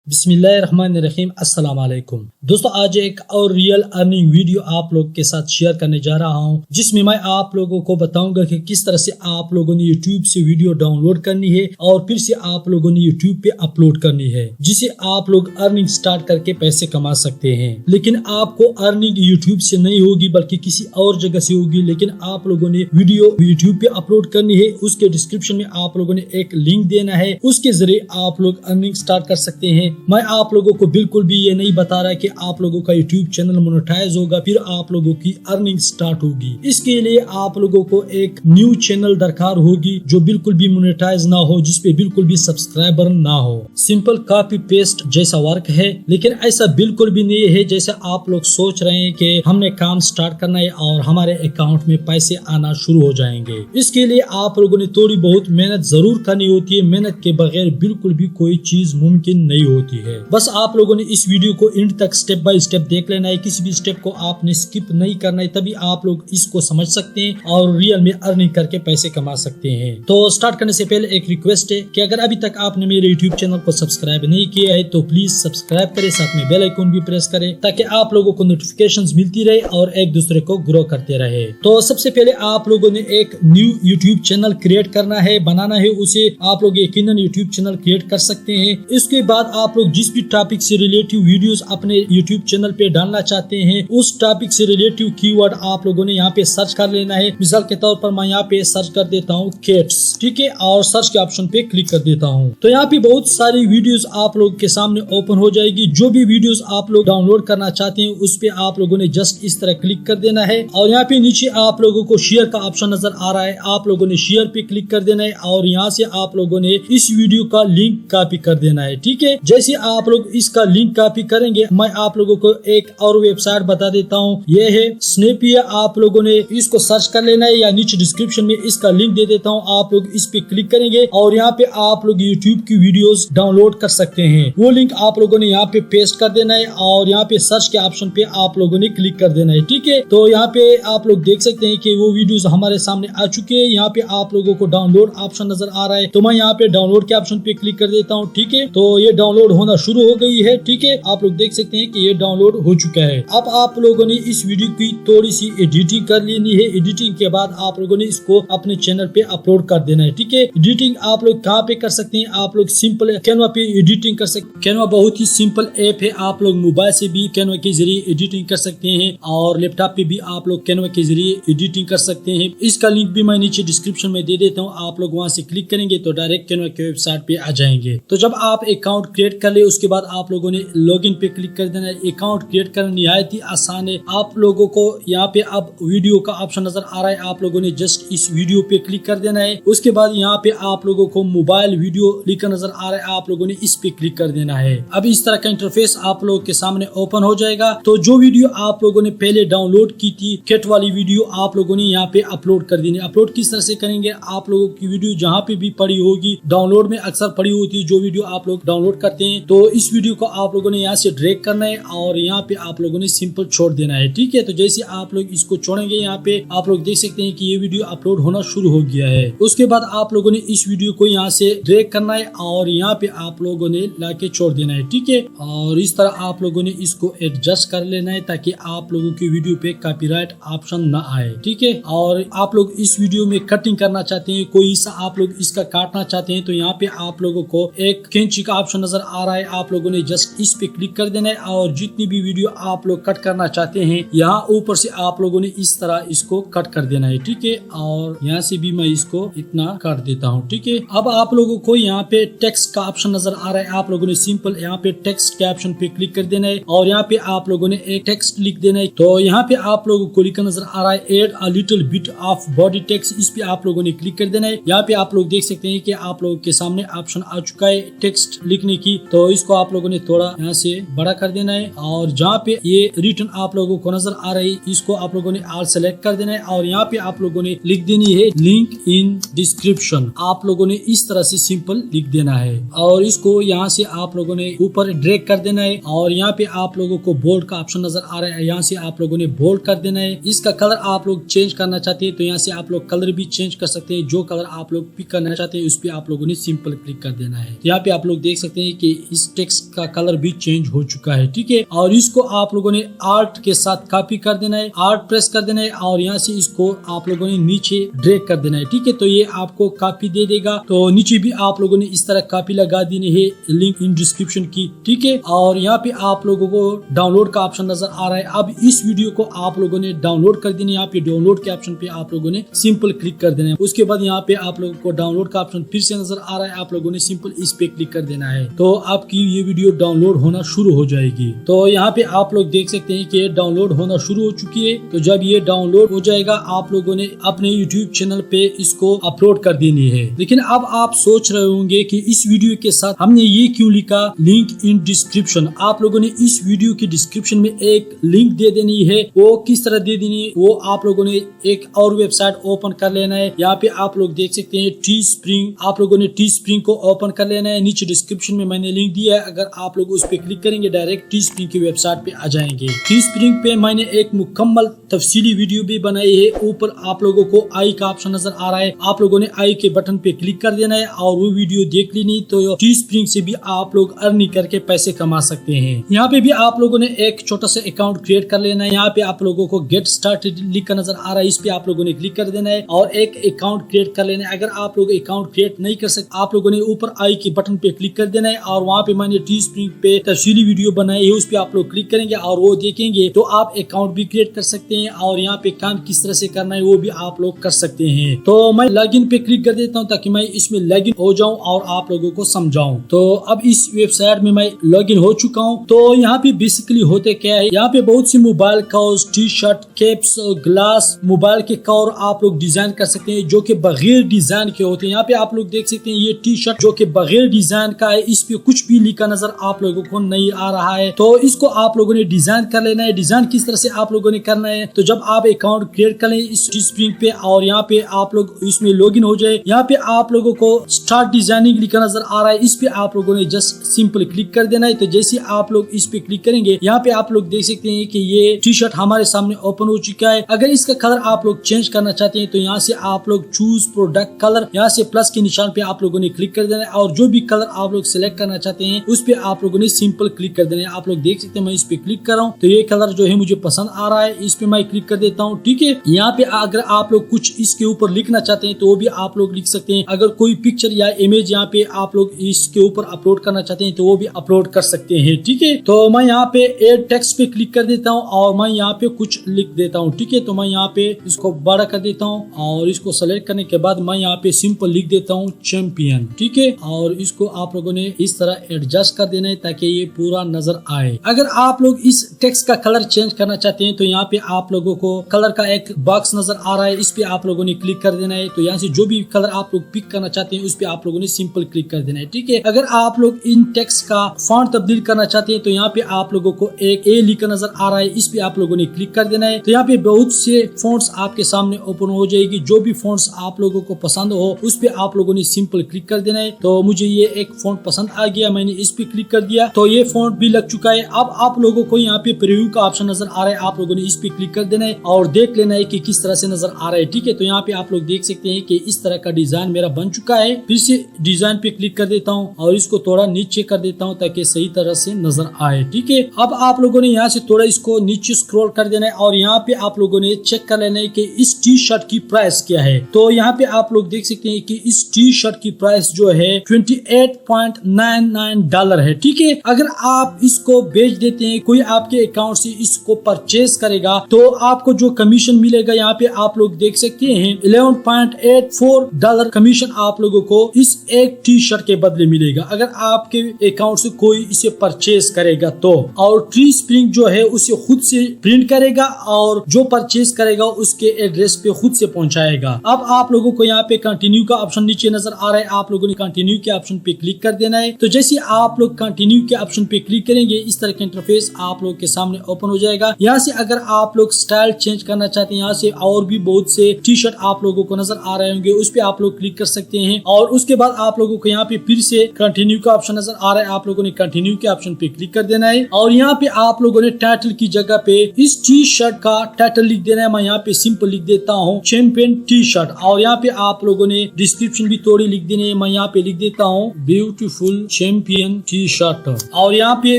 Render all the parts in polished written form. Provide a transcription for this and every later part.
बिस्मिल्लाहिर्रहमानिर्रहीम। अस्सलाम वालेकुम दोस्तों, आज एक और रियल अर्निंग वीडियो आप लोग के साथ शेयर करने जा रहा हूं, जिसमें मैं आप लोगों को बताऊंगा कि किस तरह से आप लोगों ने यूट्यूब से वीडियो डाउनलोड करनी है और फिर से आप लोगों ने यूट्यूब पे अपलोड करनी है, जिसे आप लोग अर्निंग स्टार्ट करके पैसे कमा सकते हैं। लेकिन आपको अर्निंग यूट्यूब से नहीं होगी बल्कि किसी और जगह से होगी। लेकिन आप लोगों ने वीडियो यूट्यूब पे अपलोड करनी है, उसके डिस्क्रिप्शन में आप लोगों ने एक लिंक देना है, उसके जरिए आप लोग अर्निंग स्टार्ट कर सकते हैं। मैं आप लोगों को बिल्कुल भी ये नहीं बता रहा कि आप लोगों का यूट्यूब चैनल मोनेटाइज होगा फिर आप लोगों की अर्निंग स्टार्ट होगी। इसके लिए आप लोगों को एक न्यू चैनल दरकार होगी जो बिल्कुल भी मोनेटाइज ना हो, जिसपे बिल्कुल भी सब्सक्राइबर ना हो। सिंपल कॉपी पेस्ट जैसा वर्क है, लेकिन ऐसा बिल्कुल भी नहीं है जैसे आप लोग सोच रहे हैं कि हमने काम स्टार्ट करना है और हमारे अकाउंट में पैसे आना शुरू हो जाएंगे। इसके लिए आप लोगों ने थोड़ी बहुत मेहनत जरूर करनी होती है। मेहनत के बगैर बिल्कुल भी कोई चीज मुमकिन नहीं होती है। बस आप लोगों ने इस वीडियो को एंड तक स्टेप बाय स्टेप देख लेना है, किसी भी स्टेप को आपने स्किप नहीं करना है, तभी आप लोग इसको समझ सकते हैं और रियल में अर्निंग करके पैसे कमा सकते हैं। तो स्टार्ट करने से पहले एक रिक्वेस्ट है कि अगर अभी तक आपने मेरे यूट्यूब चैनल को सब्सक्राइब नहीं किया है तो प्लीज सब्सक्राइब करें, साथ में बेल आइकन भी प्रेस करें ताकि आप लोगों को नोटिफिकेशंस मिलती रहे और एक दूसरे को ग्रो करते रहे। तो सबसे पहले आप लोगों ने एक न्यू यूट्यूब चैनल क्रिएट करना है, बनाना है उसे। आप लोग यकीनन यूट्यूब चैनल क्रिएट कर सकते हैं। इसके बाद आप लोग जिस भी टॉपिक से रिलेटिव वीडियोस अपने यूट्यूब चैनल पे डालना चाहते हैं, उस टॉपिक से रिलेटिव कीवर्ड आप लोगों ने यहाँ पे सर्च कर लेना है। मिसाल के तौर पर मैं यहाँ पे सर्च कर देता हूँ कैट्स, ठीक है, और सर्च के ऑप्शन पे क्लिक कर देता हूँ। तो यहाँ पे बहुत सारी वीडियोस आप लोग के सामने ओपन हो जाएगी। जो भी वीडियोस आप लोग डाउनलोड करना चाहते हैं उस पे आप लोगों ने जस्ट इस तरह क्लिक कर देना है और यहाँ पे नीचे आप लोगों को शेयर का ऑप्शन नजर आ रहा है, आप लोगों ने शेयर पे क्लिक कर देना है और यहाँ से आप लोगों ने इस वीडियो का लिंक कॉपी कर देना है, ठीक है। जैसे आप लोग इसका लिंक कॉपी करेंगे, मैं आप लोगों को एक और वेबसाइट बता देता हूँ, ये है SHAFI। आप लोगों ने इसको सर्च कर लेना है या नीचे डिस्क्रिप्शन में इसका लिंक दे देता हूँ, आप लोग इस पे क्लिक करेंगे और यहाँ पे आप लोग YouTube की वीडियोस डाउनलोड कर सकते हैं। वो लिंक आप लोगों ने यहाँ पे पेस्ट कर देना है और यहाँ पे सर्च के ऑप्शन पे आप लोगों ने क्लिक कर देना है, ठीक है। तो यहाँ पे आप लोग देख सकते हैं कि वो वीडियोस हमारे सामने आ चुके हैं। यहाँ पे आप लोगों को डाउनलोड ऑप्शन नजर आ रहा है, तो मैं यहाँ पे डाउनलोड के ऑप्शन पे क्लिक कर देता हूँ, ठीक है। तो ये डाउनलोड होना शुरू हो गई है, ठीक है। आप लोग देख सकते हैं कि ये डाउनलोड हो चुका है। अब आप लोगों ने इस वीडियो की थोड़ी सी एडिटिंग कर लेनी है। एडिटिंग के बाद आप लोगों ने इसको अपने चैनल पे अपलोड कर देना है, ठीक है। एडिटिंग आप लोग कहाँ पे कर सकते हैं? आप लोग सिंपल कैनवा पे एडिटिंग कर सकते। कैनवा बहुत ही सिंपल ऐप है, आप लोग मोबाइल से भी कैनवा के जरिए एडिटिंग कर सकते हैं और लैपटॉप पे भी आप लोग कैनवा के जरिए एडिटिंग कर सकते हैं। इसका लिंक भी मैं नीचे डिस्क्रिप्शन में दे देता हूँ, आप लोग वहाँ से क्लिक करेंगे तो डायरेक्ट कैनवा के वेबसाइट पे आ जाएंगे। तो जब आप अकाउंट क्रिएट कर ले उसके बाद आप लोगों ने लॉगिन पे क्लिक कर देना है। अकाउंट क्रिएट करना निहायत ही आसान है। आप लोगों को यहाँ पे अब वीडियो का ऑप्शन नजर आ रहा है, आप लोगों ने जस्ट इस वीडियो पे क्लिक कर देना है। उसके बाद यहाँ पे आप लोगों को मोबाइल वीडियो लिखा नजर आ रहा है, आप लोगों ने इस पे क्लिक कर देना है। अब इस तरह का इंटरफेस आप लोगों के सामने ओपन हो जाएगा। तो जो वीडियो आप लोगों ने पहले डाउनलोड की थी, कैट वाली वीडियो, आप लोगों ने यहाँ पे अपलोड कर देनी। अपलोड किस तरह से करेंगे? आप लोगों की वीडियो जहाँ पे भी पड़ी होगी, डाउनलोड में अक्सर पड़ी होती है जो वीडियो आप लोग डाउनलोड करते हैं, तो इस वीडियो को आप लोगों ने यहाँ से ड्रैग करना है और यहाँ पे आप लोगों ने सिंपल छोड़ देना है, ठीक है। तो जैसे आप लोग इसको छोड़ेंगे, यहाँ पे आप लोग देख सकते हैं कि ये वीडियो अपलोड होना शुरू हो गया है। उसके बाद आप लोगों ने इस वीडियो को यहाँ से ड्रैग करना है और यहाँ पे आप लोगों ने लाके छोड़ देना है, ठीक है। और इस तरह आप लोगों ने इसको एडजस्ट कर लेना है ताकि आप लोगों की वीडियो पे कॉपीराइट ऑप्शन न आए, ठीक है। और आप लोग इस वीडियो में कटिंग करना चाहते हैं, कोई हिस्सा आप लोग इसका काटना चाहते हैं, तो यहाँ पे आप लोगों को एक कैंची का ऑप्शन नजर आ रहा है, आप लोगों ने जस्ट इस पे क्लिक कर देना है और जितनी भी वीडियो आप लोग कट करना चाहते हैं यहाँ ऊपर से आप लोगों ने इस तरह इसको कट कर देना है, ठीक है। और यहाँ से भी मैं इसको इतना काट देता हूँ, ठीक है। अब आप लोगों को यहाँ पे टेक्स्ट का ऑप्शन नजर आ रहा है, आप लोगों ने सिंपल यहाँ पे टेक्स्ट के ऑप्शन पे क्लिक कर देना है और यहाँ पे आप लोगों ने एक टेक्स्ट लिख देना है। तो यहाँ पे आप लोगों को लिखा नजर आ रहा है add a little bit of body text, इस पे आप लोगों ने क्लिक कर देना है। यहाँ पे आप लोग देख सकते हैं कि आप लोगों के सामने ऑप्शन आ चुका है टेक्स्ट लिखने की, तो इसको आप लोगों ने थोड़ा यहाँ से बड़ा कर देना है और जहाँ पे ये रिटर्न आप लोगों को नजर आ रही है इसको आप लोगों ने ऑल सेलेक्ट कर देना है और यहाँ पे आप लोगों ने लिख देनी है लिंक इन डिस्क्रिप्शन। आप लोगों ने इस तरह से सिंपल लिख देना है और इसको यहाँ से आप लोगों ने ऊपर ड्रैग कर देना है और यहाँ पे आप लोगों को बोल्ड का ऑप्शन नजर आ रहा है, यहाँ से आप लोगों ने बोल्ड कर देना है। इसका कलर आप लोग चेंज करना चाहते हैं तो यहाँ से आप लोग कलर भी चेंज कर सकते हैं, जो कलर आप लोग पिक करना चाहते हैं उस पे आप लोगों ने सिंपल क्लिक कर देना है। यहाँ पे आप लोग देख सकते हैं कि इस टेक्स्ट का कलर भी चेंज हो चुका है। ठीक है, और इसको आप लोगों ने आर्ट के साथ कॉपी कर देना है, आर्ट प्रेस कर देना है और यहाँ से इसको आप लोगों ने नीचे ड्रैग कर देना है। ठीक है, तो ये आपको कॉपी दे देगा। तो नीचे भी आप लोगों ने इस तरह कॉपी लगा देनी है, लिंक इन डिस्क्रिप्शन की। ठीक है, और यहाँ पे आप लोगों को डाउनलोड का ऑप्शन नजर आ रहा है। अब इस वीडियो को आप लोगों ने डाउनलोड कर देना है। यहाँ पे डाउनलोड के ऑप्शन पे आप लोगों ने सिंपल क्लिक कर देना है। उसके बाद यहाँ पे आप लोगों को डाउनलोड का ऑप्शन फिर से नजर आ रहा है, आप लोगों ने सिंपल इस पे क्लिक कर देना है। तो आपकी ये वीडियो डाउनलोड होना शुरू हो जाएगी। तो यहाँ पे आप लोग देख सकते हैं कि डाउनलोड होना शुरू हो चुकी है। तो जब ये डाउनलोड हो जाएगा आप लोगों ने अपने यूट्यूब चैनल पे इसको अपलोड कर देनी है। लेकिन अब आप सोच रहे होंगे कि इस वीडियो के साथ हमने ये क्यों लिखा लिंक इन डिस्क्रिप्शन। आप लोगों ने इस वीडियो की डिस्क्रिप्शन में एक लिंक दे देनी है। वो किस तरह दे देनी है, वो आप लोगों ने एक और वेबसाइट ओपन कर लेना है। यहाँ पे आप लोग देख सकते हैं टी स्प्रिंग, आप लोगों ने टी स्प्रिंग को ओपन कर लेना है। नीचे डिस्क्रिप्शन में मैंने लिंक दिया है, अगर आप लोग उस पे क्लिक करेंगे डायरेक्ट टी स्प्रिंग की वेबसाइट पे आ जाएंगे। टी स्प्रिंग पे मैंने एक मुकम्मल तफसीली वीडियो भी बनाई है। ऊपर आप लोगों को आई का ऑप्शन नजर आ रहा है, आप लोगों ने आई के बटन पे क्लिक कर देना है और वो वीडियो देख लेनी। तो टी स्प्रिंग से भी आप लोग अर्निंग करके पैसे कमा सकते हैं। यहाँ पे भी आप लोगों ने एक छोटा सा अकाउंट क्रिएट कर लेना है। यहाँ पे आप लोगों को गेट स्टार्टेड लिखा नजर आ रहा है, इस पे आप लोगों ने क्लिक कर देना है और एक अकाउंट क्रिएट कर लेना है। अगर आप लोग अकाउंट क्रिएट नहीं कर सकते, आप लोगों ने ऊपर आई के बटन पे क्लिक कर देना है और वहाँ पे मैंने टी स्प्रिंग पे तफसीली वीडियो बनाई है, उस पे आप लोग क्लिक करेंगे और वो देखेंगे तो आप अकाउंट भी क्रिएट कर सकते हैं और यहाँ पे काम किस तरह से करना है वो भी आप लोग कर सकते हैं। तो मैं लॉगिन पे क्लिक कर देता हूँ ताकि मैं इसमें लॉगिन हो जाऊँ और आप लोगों को समझाऊं। तो अब इस वेबसाइट में मैं लॉगिन हो चुका हूँ। तो यहाँ पे बेसिकली होते क्या है, यहाँ पे बहुत सी mobile covers, T shirt, caps, glass, mobile के कवर आप लोग डिजाइन कर सकते हैं जो कि बगैर डिजाइन के होते हैं। यहाँ पे आप लोग देख सकते हैं ये टी शर्ट जो कि बगैर डिजाइन का है, इस पे कुछ भी लिखा नजर आप लोगों को नहीं आ रहा है। तो इसको आप लोगों ने डिजाइन कर लेना है। डिजाइन किस तरह से आप लोगों ने करना है, तो जब आप अकाउंट क्रिएट कर लें इस टीस्प्रिंग पे और यहाँ पे आप लोग इसमें लॉगिन हो जाए, यहाँ पे आप लोगों को स्टार्ट डिजाइनिंग लिखा नजर आ रहा है, इस पे आप लोगों ने जस्ट सिंपल क्लिक कर देना है। तो जैसे आप लोग इस पे क्लिक करेंगे यहाँ पे आप लोग देख सकते हैं कि ये टी शर्ट हमारे सामने ओपन हो चुका है। अगर इसका कलर आप लोग चेंज करना चाहते हैं तो यहाँ से आप लोग चूज प्रोडक्ट कलर, यहाँ से प्लस के निशान पे आप लोगों ने क्लिक कर देना है और जो भी कलर आप लोग सिलेक्ट करना चाहते हैं उस पे आप लोगों ने सिंपल क्लिक कर देना है। आप लोग देख सकते हैं मैं इस पे क्लिक कर रहा हूँ तो ये कलर जो है मुझे पसंद आ रहा है, इस पे मैं क्लिक कर देता हूँ। ठीक है, यहाँ पे अगर आप लोग कुछ इसके ऊपर लिखना चाहते हैं तो वो भी आप लोग लिख सकते हैं। अगर कोई पिक्चर या इमेज यहाँ पे आप लोग इसके ऊपर अपलोड करना चाहते हैं तो वो भी अपलोड कर सकते हैं। ठीक है, तो मैं यहाँ पे एड टेक्स्ट पे क्लिक कर देता हूँ और मैं यहाँ पे कुछ लिख देता हूँ। ठीक है, तो मैं यहाँ पे इसको बड़ा कर देता हूँ और इसको सेलेक्ट करने के बाद मैं यहाँ पे सिंपल लिख देता हूँ चैंपियन। ठीक है, और इसको आप लोगों ने इस तरह एडजस्ट कर देना है ताकि ये पूरा नजर आए। अगर आप लोग इस टेक्स्ट का कलर चेंज करना चाहते हैं तो यहाँ पे आप लोगों को कलर का एक बॉक्स नजर आ रहा है, इस पे आप लोगों ने क्लिक कर देना है। तो यहाँ से जो भी कलर आप लोग पिक करना चाहते हैं उस पे आप लोगों ने सिंपल क्लिक कर देना है। ठीक है, अगर आप लोग इन टेक्स्ट का फॉन्ट तब्दील करना चाहते हैं तो यहाँ पे आप लोगों को एक ए लिखा नजर आ रहा है, इस पे आप लोगों ने क्लिक कर देना है। तो यहाँ पे बहुत से फॉन्ट्स आपके सामने ओपन हो जाएगी, जो भी फॉन्ट्स आप लोगों को पसंद हो उस पे आप लोगों ने सिंपल क्लिक कर देना है। तो मुझे ये एक फॉन्ट पसंद आ गया, मैंने इस पे क्लिक कर दिया तो ये फॉन्ट भी लग चुका है। अब आप लोगों को यहाँ पे प्रीव्यू का ऑप्शन नजर आ रहा है, आप लोगों ने इस पे क्लिक कर देना है और देख लेना है कि किस तरह से नजर आ रहा है। ठीक है, तो यहाँ पे आप लोग देख सकते हैं कि इस तरह का डिजाइन मेरा बन चुका है। फिर से डिजाइन पे क्लिक कर देता हूँ और इसको थोड़ा नीचे कर देता हूँ ताकि सही तरह से नजर आए। ठीक है, अब आप लोगों ने यहाँ से थोड़ा इसको नीचे स्क्रॉल कर देना है और यहाँ पे आप लोगों ने चेक कर लेना है कि इस टी शर्ट की प्राइस क्या है। तो यहाँ पे आप लोग देख सकते हैं कि इस टी शर्ट की प्राइस जो है $28.99 है। ठीक है, अगर आप इसको बेच देते हैं, कोई आपके अकाउंट से इसको परचेज करेगा तो आपको जो कमीशन मिलेगा यहाँ पे आप लोग देख सकते हैं $11.84 कमीशन आप लोगों को इस एक टी शर्ट के बदले मिलेगा अगर आपके अकाउंट से कोई इसे परचेज करेगा तो। और टी स्प्रिंग जो है उसे खुद से प्रिंट करेगा और जो परचेज करेगा उसके एड्रेस पे खुद से पहुंचाएगा। अब आप लोगों को यहाँ पे कंटिन्यू का ऑप्शन नीचे नजर आ रहा है, आप लोगों ने कंटिन्यू के ऑप्शन पे क्लिक कर देना है। तो जैसे आप लोग कंटिन्यू के ऑप्शन पे क्लिक करेंगे इस तरह का इंटरफेस आप लोग के सामने ओपन हो जाएगा। यहाँ से अगर आप लोग स्टाइल चेंज करना चाहते हैं, यहाँ से और भी बहुत से टी शर्ट आप लोगों को नजर आ रहे होंगे, उस पे आप लोग क्लिक कर सकते हैं। और उसके बाद आप लोगों को यहाँ पे फिर से कंटिन्यू का ऑप्शन नजर आ रहा है, आप लोगों ने कंटिन्यू के ऑप्शन पे क्लिक कर देना है। और यहाँ पे आप लोगों ने टाइटल की जगह पे इस टी शर्ट का टाइटल लिख देना है। मैं यहाँ पे सिंपल लिख देता हूँ चैंपियन टी शर्ट और यहाँ पे आप लोगों ने डिस्क्रिप्शन भी थोड़ी लिख देनी है। मैं यहाँ पे लिख देता हूँ ब्यूटीफुल चैंपियन टी शर्ट। और यहाँ पे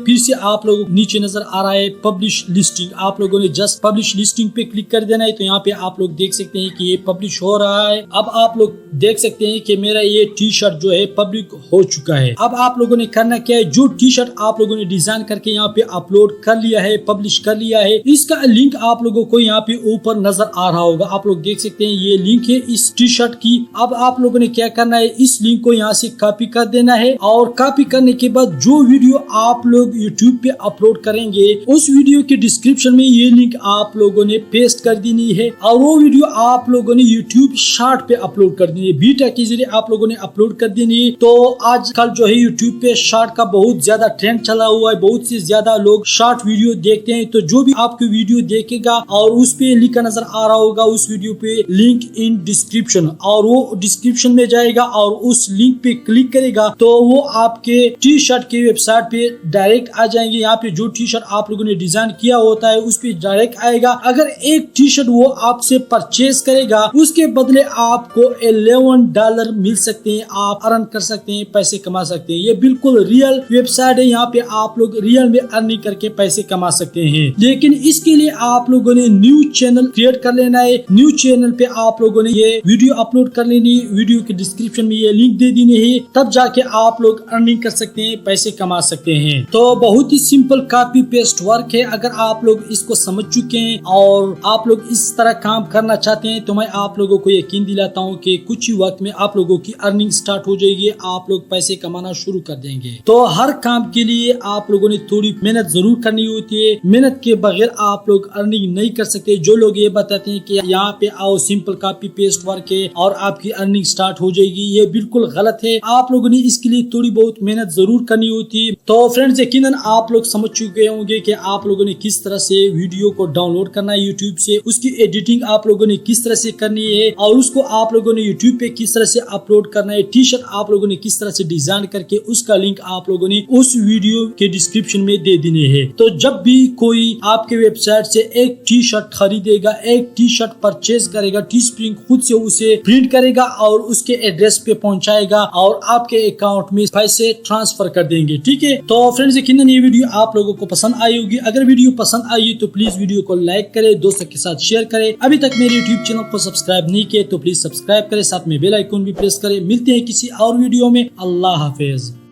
फिर से आप लोग नीचे नजर आ रहा है पब्लिश लिस्टिंग, आप लोगों ने जस्ट पब्लिश लिस्टिंग पे क्लिक कर देना है। तो यहाँ पे आप लोग देख सकते हैं कि ये पब्लिश हो रहा है। अब आप लोग देख सकते हैं कि मेरा ये टी शर्ट जो है पब्लिक हो चुका है। अब आप लोगों ने करना क्या है, जो टी शर्ट आप लोगों ने डिजाइन करके यहाँ पे अपलोड कर लिया है, पब्लिश कर लिया है, इसका लिंक आप लोगों को यहाँ पे ऊपर नजर आ रहा होगा। आप लोग देख सकते हैं ये लिंक है इस टी शर्ट की। अब आप लोगों ने क्या करना है, इस लिंक को यहाँ से कॉपी कर देना है और कॉपी करने के बाद जो वीडियो आप लोग यूट्यूब पे अपलोड करेंगे उस वीडियो के डिस्क्रिप्शन में ये लिंक आप लोगों ने पेस्ट कर देनी है और वो वीडियो आप लोगों ने यूट्यूब शॉर्ट पे अपलोड कर देनी है, बीटा के जरिए आप लोगों ने अपलोड कर देनी है। तो आजकल जो है यूट्यूब पे शॉर्ट का बहुत ज्यादा ट्रेंड चला हुआ है, बहुत से ज्यादा लोग शॉर्ट वीडियो देखते हैं। तो जो भी आपकी वीडियो देखेगा और उस पे लिखा नजर आ रहा होगा उस वीडियो पे लिंक इन डिस्क्रिप्शन, और वो डिस्क्रिप्शन में जाएगा और उस लिंक पे क्लिक करेगा तो वो आपके टी शर्ट के वेबसाइट पे डायरेक्ट आ जाएंगे। यहाँ पे जो टी शर्ट आप लोगों ने डिजाइन किया होता है उस पे डायरेक्ट आएगा। अगर एक टी शर्ट वो आपसे परचेज करेगा उसके बदले आपको $11 मिल सकते हैं, आप अर्न कर सकते हैं, पैसे कमा सकते हैं। ये बिल्कुल रियल वेबसाइट है, यहाँ पे आप लोग रियल में अर्निंग करके पैसे कमा सकते हैं। लेकिन इसके लिए आप लोगों ने न्यू चैनल क्रिएट कर लेना है। न्यू चैनल पे आप लोगों ने ये वीडियो अपलोड कर लेनी है, वीडियो के डिस्क्रिप्शन में ये लिंक दे देनी है, तब जाके आप लोग अर्निंग कर सकते हैं, पैसे कमा सकते हैं। तो बहुत ही सिंपल कॉपी पेस्ट वर्क है। अगर आप लोग इसको समझ चुके हैं और आप लोग इस तरह काम करना चाहते हैं तो मैं आप लोगों को यकीन दिलाता हूँ कि कुछ ही वक्त में आप लोगों की अर्निंग स्टार्ट हो जाएगी, आप लोग पैसे कमाना शुरू कर देंगे। तो हर काम के लिए आप लोगों ने थोड़ी मेहनत जरूर करनी होती है, मेहनत के बगैर आप लोग अर्निंग नहीं कर सकते। जो लोग ये बताते हैं कि यहाँ पे आओ सिंपल कॉपी पेस्ट वर्क है और आपकी अर्निंग स्टार्ट हो जाएगी, ये बिल्कुल गलत है। आप लोगों ने इसके लिए थोड़ी बहुत मेहनत जरूर करनी होती है। तो फ्रेंड्स यकीनन आप लोग समझ चुके होंगे कि आप लोगों ने किस तरह से वीडियो को डाउनलोड करना है यूट्यूब से, उसकी एडिटिंग आप लोगों ने किस तरह से करनी है और उसको आप लोगों ने यूट्यूब पे किस तरह से अपलोड करना है। टी शर्ट आप लोगों ने किस तरह से डिजाइन करके उसका लिंक आप लोगों ने उस वीडियो के डिस्क्रिप्शन में दे देने हैं। तो जब भी कोई आपके वेबसाइट से एक टी शर्ट खरीदेगा, एक टी शर्ट परचेज करेगा, टीस्प्रिंग खुद से उसे प्रिंट करेगा और उसके एड्रेस पे पहुंचाएगा और आपके अकाउंट में पैसे ट्रांसफर कर देंगे। ठीक है, तो फ्रेंड्स यकीनन ये वीडियो आप लोगों को पसंद आई होगी। अगर वीडियो पसंद आई तो प्लीज वीडियो को लाइक करें, दोस्तों के साथ शेयर करें। अभी तक मेरे यूट्यूब चैनल को सब्सक्राइब नहीं किए तो प्लीज सब्सक्राइब करें, साथ में बेल आइकन भी प्रेस करें। मिलते हैं किसी और वीडियो में। अल्लाह हाफिज।